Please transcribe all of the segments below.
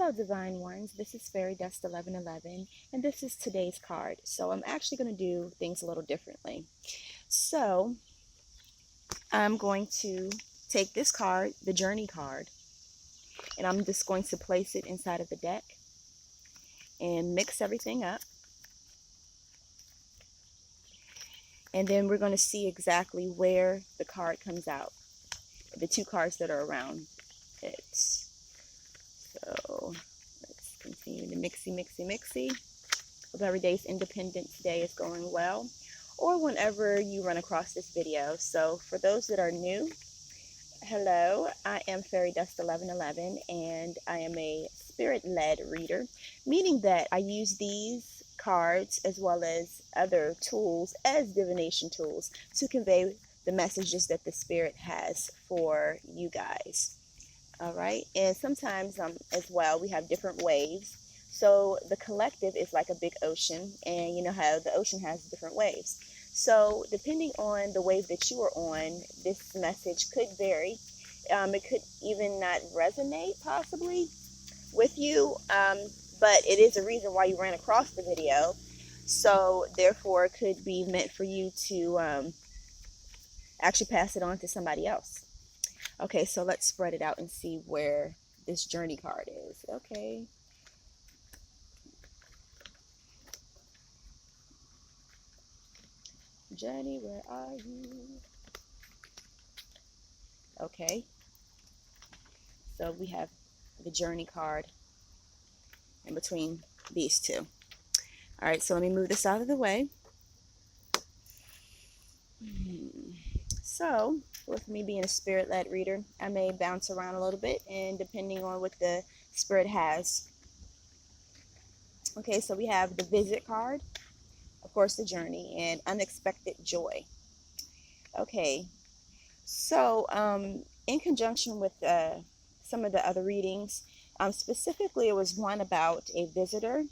Hello, Divine Ones. This is Fairy Dust 1111, and this is today's card. So I'm actually going to do things a little differently. So I'm going to take this card, the Journey card, and I'm just going to place it inside of the deck and mix everything up. And then we're going to see exactly where the card comes out, the two cards that are around it. So let's continue to mixy. Hope every day's Independence Day is going well, or whenever you run across this video. So for those that are new, hello, I am Fairy Dust 1111, and I am a spirit-led reader, meaning that I use these cards as well as other tools as divination tools to convey the messages that the spirit has for you guys. All right, and sometimes as well we have different waves. So the collective is like a big ocean, and you know how the ocean has different waves. So depending on the wave that you are on, this message could vary. It could even not resonate possibly with you, but it is a reason why you ran across the video. So therefore it could be meant for you to actually pass it on to somebody else. Okay, so let's spread it out and see where this Journey card is. Okay. Journey, where are you? Okay. So we have the Journey card in between these two. All right, so let me move this out of the way. So, with me being a spirit-led reader, I may bounce around a little bit, and depending on what the spirit has. Okay, so we have the Visit card, of course, the Journey, and Unexpected Joy. Okay, so in conjunction with some of the other readings, specifically it was one about a visitor,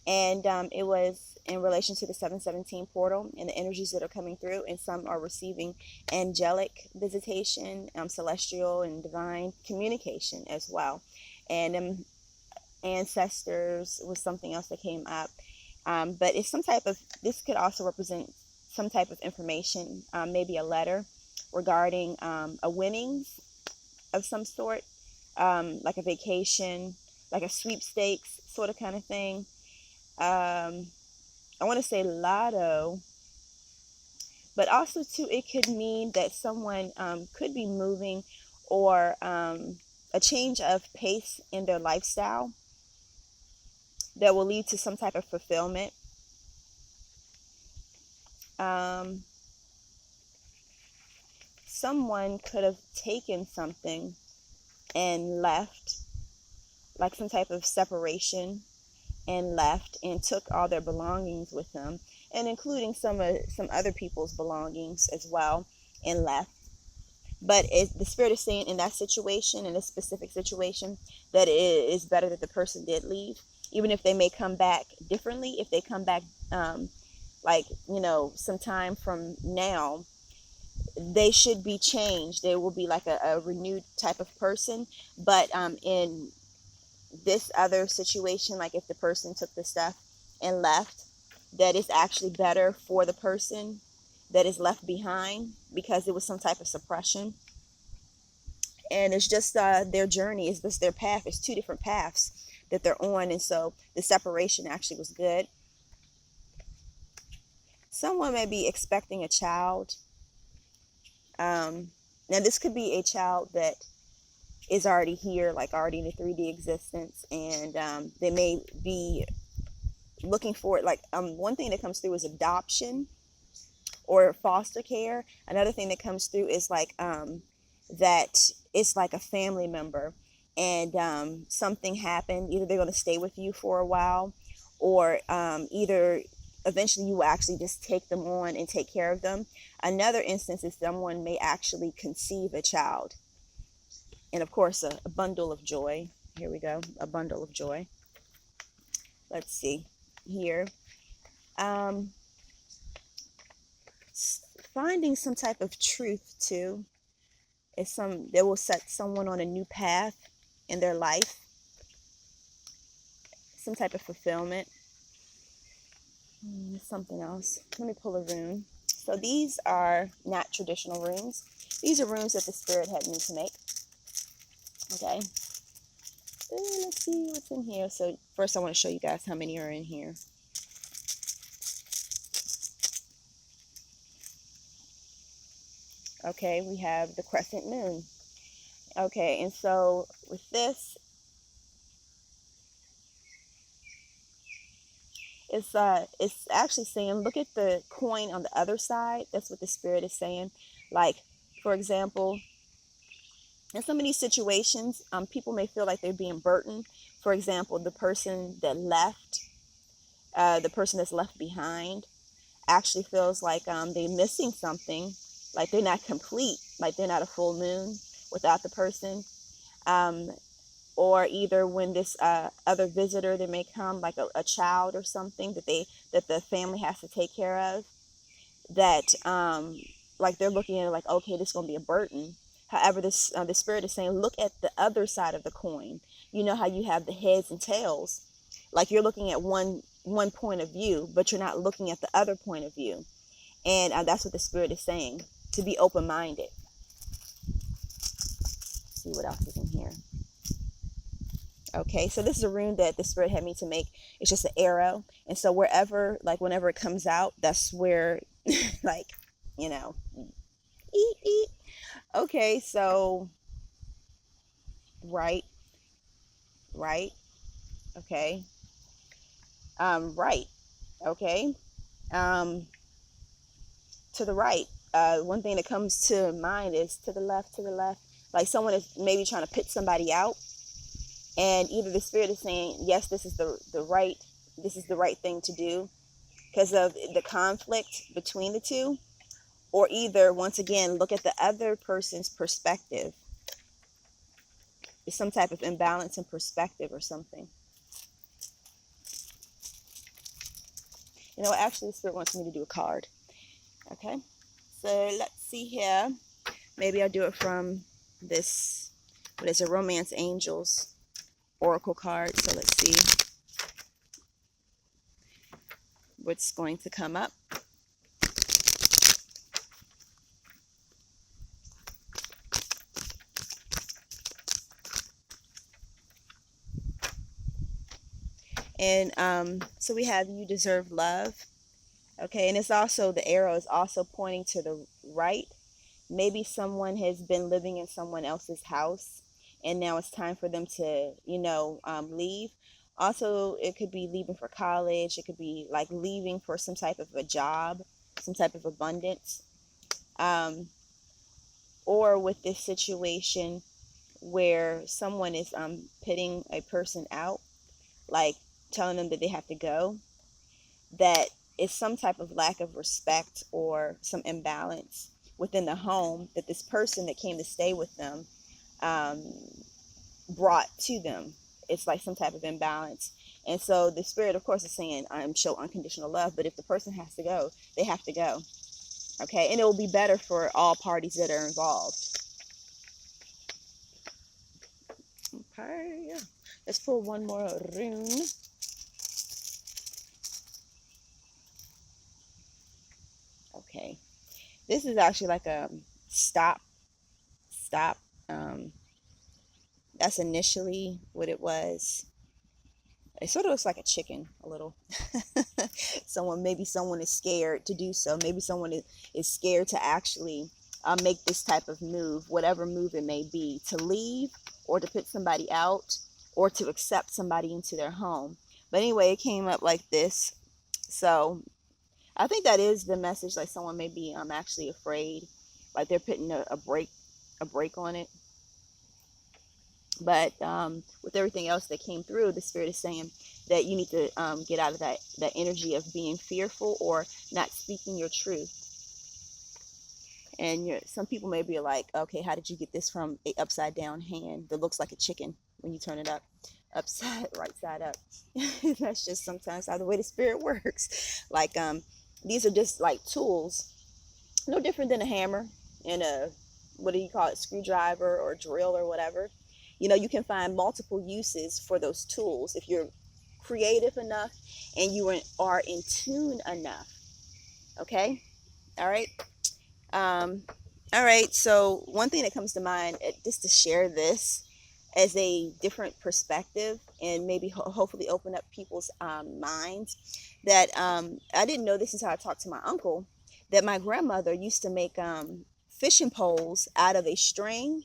and it was in relation to the 717 portal and the energies that are coming through, and some are receiving angelic visitation, celestial and divine communication as well. And ancestors was something else that came up. But it's some type of, this could also represent some type of information, maybe a letter regarding a winnings of some sort, like a vacation, like a sweepstakes sort of kind of thing. I want to say lotto, but also too it could mean that someone could be moving, or a change of pace in their lifestyle that will lead to some type of fulfillment. Someone could have taken something and left, like some type of separation, and left and took all their belongings with them, and including some other people's belongings as well, and left. But the spirit is saying in that situation, in this specific situation, that it is better that the person did leave, even if they may come back differently. If they come back like, you know, sometime from now, they should be changed. They will be like a renewed type of person. But in this other situation, like if the person took the stuff and left, that is actually better for the person that is left behind, because it was some type of suppression. And it's just their journey, is just their path. It's two different paths that they're on, and so the separation actually was good. Someone may be expecting a child. Now this could be a child that is already here, like already in a 3D existence, and they may be looking for it. Like one thing that comes through is adoption or foster care. Another thing that comes through is like that it's like a family member, and something happened. Either they're going to stay with you for a while, or either eventually you will actually just take them on and take care of them. Another instance is someone may actually conceive a child. And of course, a bundle of joy. Here we go, a bundle of joy. Let's see here. Finding some type of truth too is that will set someone on a new path in their life. some type of fulfillment. Something else. Let me pull a rune. So these are not traditional runes. These are runes that the Spirit had me to make. Okay. Let's see what's in here. So first I want to show you guys how many are in here. Okay, we have the crescent moon. Okay, and so with this, it's actually saying, look at the coin on the other side. That's what the Spirit is saying. Like, for example, in some of these situations, people may feel like they're being burdened. For example, the person that left, the person that's left behind, actually feels like they're missing something, like they're not complete, like they're not a full moon without the person. Or either when this other visitor that may come, like a child or something that the family has to take care of, that like they're looking at it like, okay, this is going to be a burden. However, the Spirit is saying, look at the other side of the coin. You know how you have the heads and tails, like you're looking at one point of view, but you're not looking at the other point of view. And that's what the Spirit is saying, to be open-minded. Let's see what else is in here. Okay, so this is a rune that the Spirit had me to make. It's just an arrow. And so wherever, like whenever it comes out, that's where, like, you know, eat, eat. Okay, so, right, okay, right, okay, to the right. One thing that comes to mind is to the left, like someone is maybe trying to pit somebody out, and either the Spirit is saying, yes, this is the right thing to do because of the conflict between the two, or either, once again, look at the other person's perspective. There's some type of imbalance in perspective or something. You know, actually, the Spirit wants me to do a card. Okay, so let's see here. Maybe I'll do it from this, what is it, Romance Angels Oracle card. So let's see what's going to come up. And so we have you deserve love. Okay, and it's also, the arrow is also pointing to the right. Maybe someone has been living in someone else's house and now it's time for them to, you know, leave. Also, it could be leaving for college. It could be like leaving for some type of a job, some type of abundance. Or with this situation where someone is pitting a person out, like telling them that they have to go, that is some type of lack of respect or some imbalance within the home that this person that came to stay with them brought to them. It's like some type of imbalance. And so the Spirit, of course, is saying, show unconditional love, but if the person has to go, they have to go. Okay, and it will be better for all parties that are involved. Okay, yeah. Let's pull one more rune. Okay, this is actually like a stop. That's initially what it was. It sort of looks like a chicken a little. Maybe someone is scared to do so. Maybe someone is scared to actually make this type of move, whatever move it may be, to leave or to put somebody out or to accept somebody into their home. But anyway, it came up like this. So I think that is the message. Like someone may be actually afraid, like they're putting a break on it. But with everything else that came through, the Spirit is saying that you need to get out of that energy of being fearful or not speaking your truth. And some people may be like, okay, how did you get this from a upside down hand that looks like a chicken when you turn it right side up? That's just sometimes how the way the Spirit works. Like these are just like tools, no different than a hammer and a, what do you call it, screwdriver or drill or whatever. You know, you can find multiple uses for those tools if you're creative enough and you are in tune enough. Okay? All right. All right. So one thing that comes to mind, just to share this as a different perspective and maybe hopefully open up people's minds, that I didn't know this until I talked to my uncle, that my grandmother used to make fishing poles out of a string,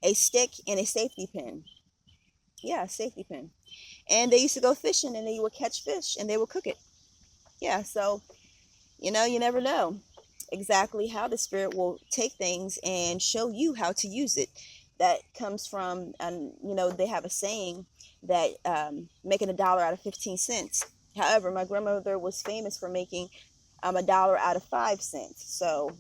a stick, and a safety pin. Yeah, a safety pin. And they used to go fishing and they would catch fish and they would cook it. Yeah, so you never know exactly how the Spirit will take things and show you how to use it. That comes from, and they have a saying that making $1 out of 15 cents. However, my grandmother was famous for making $1 out of 5 cents. So,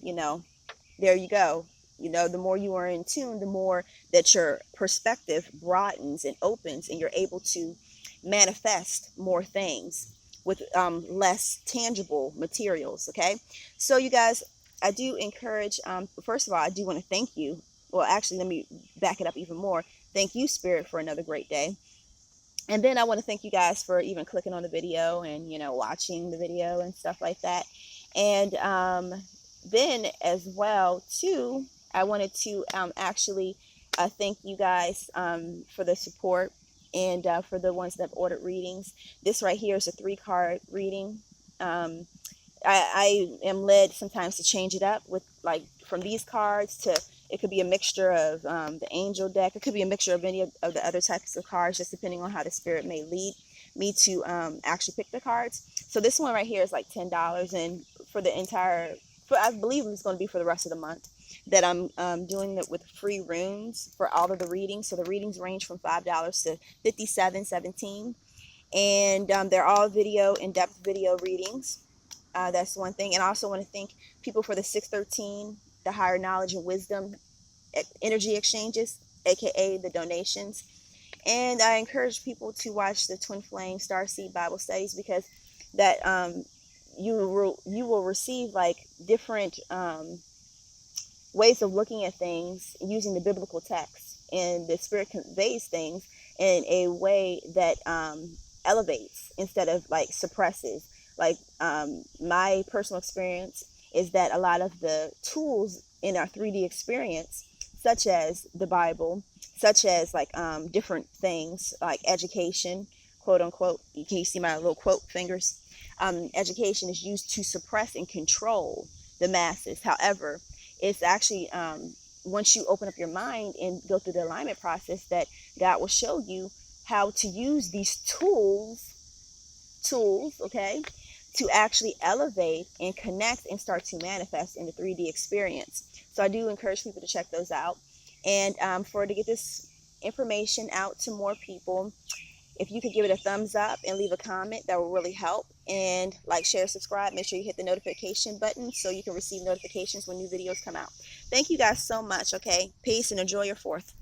there you go. The more you are in tune, the more that your perspective broadens and opens, and you're able to manifest more things with less tangible materials. Okay, so you guys, I do encourage, first of all, I do want to thank you. Well, actually, let me back it up even more. Thank you, Spirit, for another great day. And then I want to thank you guys for even clicking on the video and watching the video and stuff like that. And then as well too, I wanted to actually thank you guys for the support, and for the ones that have ordered readings. This right here is a 3-card reading. I am led sometimes to change it up with, like, from these cards to, it could be a mixture of the angel deck. It could be a mixture of any of the other types of cards, just depending on how the Spirit may lead me to actually pick the cards. So this one right here is like $10, and for the entire, I believe it's going to be for the rest of the month, that I'm doing it with free runes for all of the readings. So the readings range from $5 to $57.17, and they're all in-depth video readings. That's one thing. And I also want to thank people for the 613, the higher knowledge and wisdom energy exchanges, aka the donations. And I encourage people to watch the Twin Flame Starseed Bible studies, because that you will receive like different ways of looking at things using the biblical text, and the Spirit conveys things in a way that elevates instead of like suppresses. Like my personal experience is that a lot of the tools in our 3D experience, such as the Bible, such as like different things like education, quote unquote, can you see my little quote fingers? Education is used to suppress and control the masses. However, it's actually once you open up your mind and go through the alignment process, that God will show you how to use these tools, okay, to actually elevate and connect and start to manifest in the 3D experience. So I do encourage people to check those out, and to get this information out to more people, if you could give it a thumbs up and leave a comment, that will really help. And like, share, subscribe. Make sure you hit the notification button so you can receive notifications when new videos come out. Thank you guys so much. Okay, peace and enjoy your 4th.